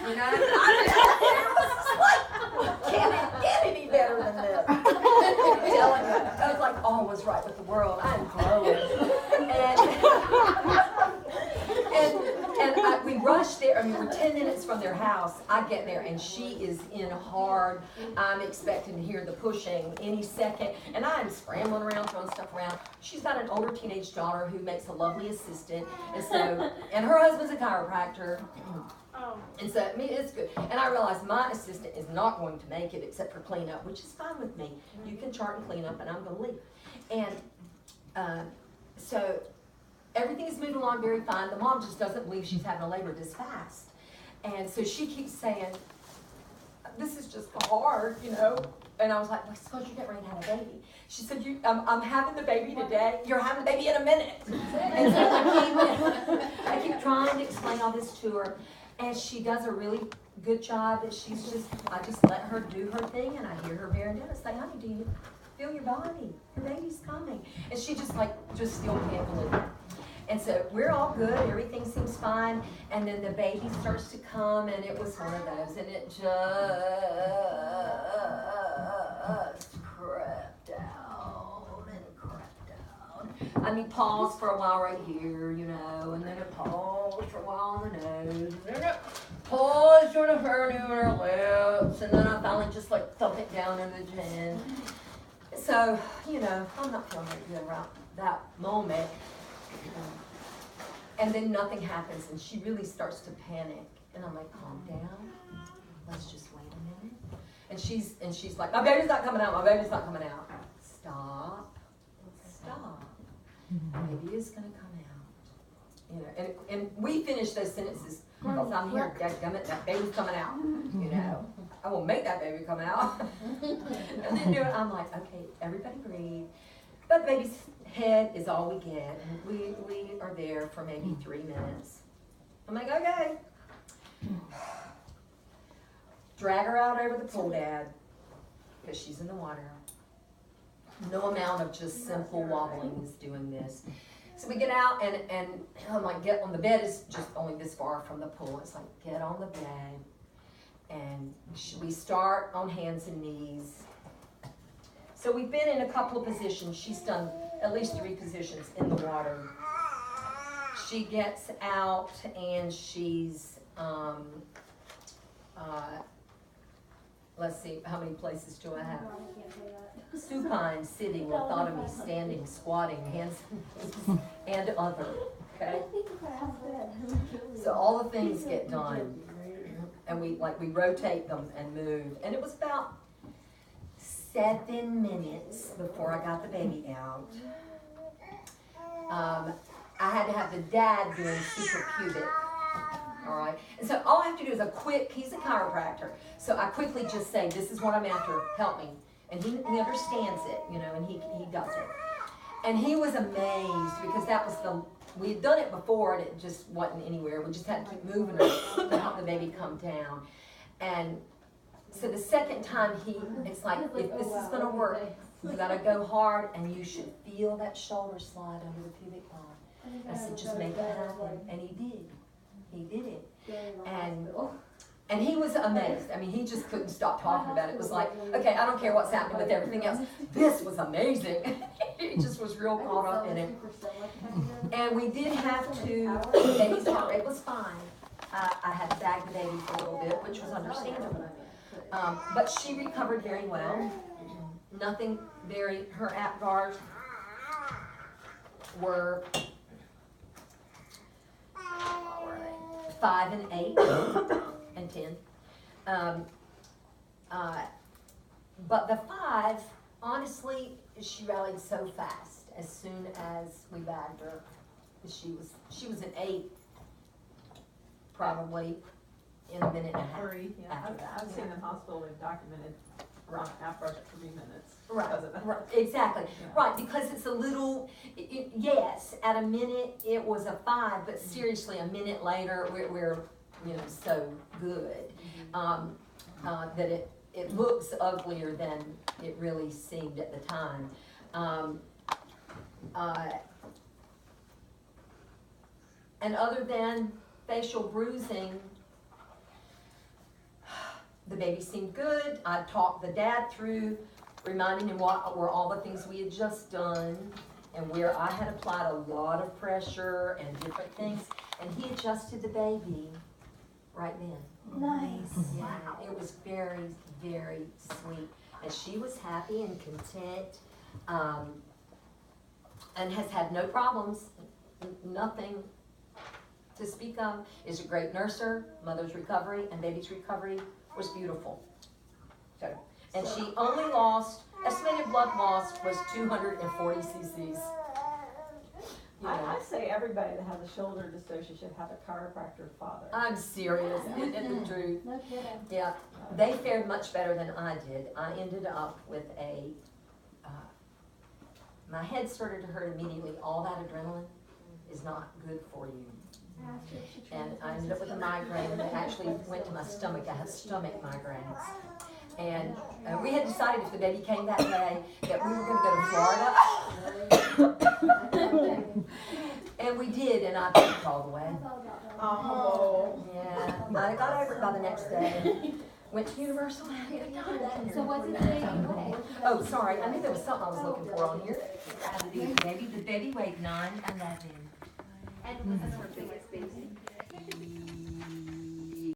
you know? It was like, can it get any better than this? I'm telling you. I was like, all was right with the world. I'm glowing. And we rushed there. I mean, we're 10 minutes from their house. I get there, and she is in hard. I'm expecting to hear the pushing any second. And I'm scrambling around, throwing stuff around. She's got an older teenage daughter who makes a lovely assistant. And her husband's a chiropractor. And so, I mean, it's good. And I realized my assistant is not going to make it except for cleanup, which is fine with me. You can chart and clean up, and I'm going to leave. And so everything is moving along very fine. The mom just doesn't believe she's having a labor this fast. And so she keeps saying, this is just hard, you know. And I was like, well, it's because you're getting ready to have a baby. She said, I'm having the baby today. You're having the baby in a minute. And so I keep trying to explain all this to her. And she does a really good job. That I just let her do her thing. And I hear her very nervous say, honey, do you feel your body? Your baby's coming. And she just still can't believe it. And so we're all good, everything seems fine, and then the baby starts to come, and it was one of those, and it just crept out and crept out. I mean, pause for a while right here, you know, and then it paused for a while on the nose, and then it paused on her hernia on her lips, and then I finally just like thump it down in the chin. So, you know, I'm not feeling very good around that moment. And then nothing happens, and she really starts to panic. And I'm like, calm down. Let's just wait a minute. And she's like, my baby's not coming out. My baby's not coming out. Stop. Baby is gonna come out. You know, and we finish those sentences because I'm here. Dadgummit, that baby's coming out. You know, I will make that baby come out. And then I'm like, okay, everybody breathe. But the baby's head is all we get. And we are there for maybe 3 minutes. I'm like, okay. Drag her out over the pool, Dad, because she's in the water. No amount of just simple wobbling is doing this. So we get out, and I'm like, get on the bed is just only this far from the pool. It's like, get on the bed. And we start on hands and knees. So we've been in a couple of positions. She's done at least 3 positions in the water. She gets out and she's, let's see, how many places do I have? Supine, sitting, lithotomy, standing, squatting, hands and other, okay? So all the things get done. And we rotate them and move. And it was about 7 minutes before I got the baby out. I had to have the dad doing suprapubic. All right. And so all I have to do is he's a chiropractor. So I quickly just say, this is what I'm after, help me. And he understands it, you know, and he does it. And he was amazed because we had done it before and it just wasn't anywhere. We just had to keep moving her to help the baby come down. And so the second time it's like, if this is going to work, you got to go hard and you should feel that shoulder slide under the pubic bone. I said, just make it happen. And he did. He did it. And he was amazed. I mean, he just couldn't stop talking about it. It was like, okay, I don't care what's happening with everything else. This was amazing. He just was real caught up in it. And we did have to, the baby's heart rate was fine. I had to bag the baby for a little bit, which was understandable. But she recovered very well. Nothing her APGARs were 5 and 8 and 10. But the 5, honestly, she rallied so fast as soon as we bagged her. She was an 8 probably in a minute and a half. 3, yeah. I've seen in hospital they've documented around APGARs at 3 minutes. Right, exactly. Yeah. Right, because it's a little, yes, at a minute it was a 5, but seriously, a minute later we're so good that it looks uglier than it really seemed at the time. And other than facial bruising, baby seemed good. I talked the dad through, reminding him what were all the things we had just done, and where I had applied a lot of pressure and different things, and he adjusted the baby right then. Nice. Yeah, it was very, very sweet. And she was happy and content, and has had no problems, nothing to speak of. Is a great nurser. Mother's recovery and baby's recovery was beautiful. So, and she only lost, estimated blood loss was 240 cc's. You know. I say everybody that has a shoulder dystocia should have a chiropractor father. I'm serious, isn't the truth. No kidding. Yeah, they fared much better than I did. I ended up with my head started to hurt immediately. All that adrenaline is not good for you. And I ended up with a migraine that actually went to my stomach. I have stomach migraines. And we had decided if the baby came that day that we were going to go to Florida. And we did, and I picked all the way. Oh. Yeah, I got over it by the next day. Went to Universal. So what's it say? Okay. Oh, sorry, I knew there was something I was looking for on here. The baby weighed 9'11". And was this her biggest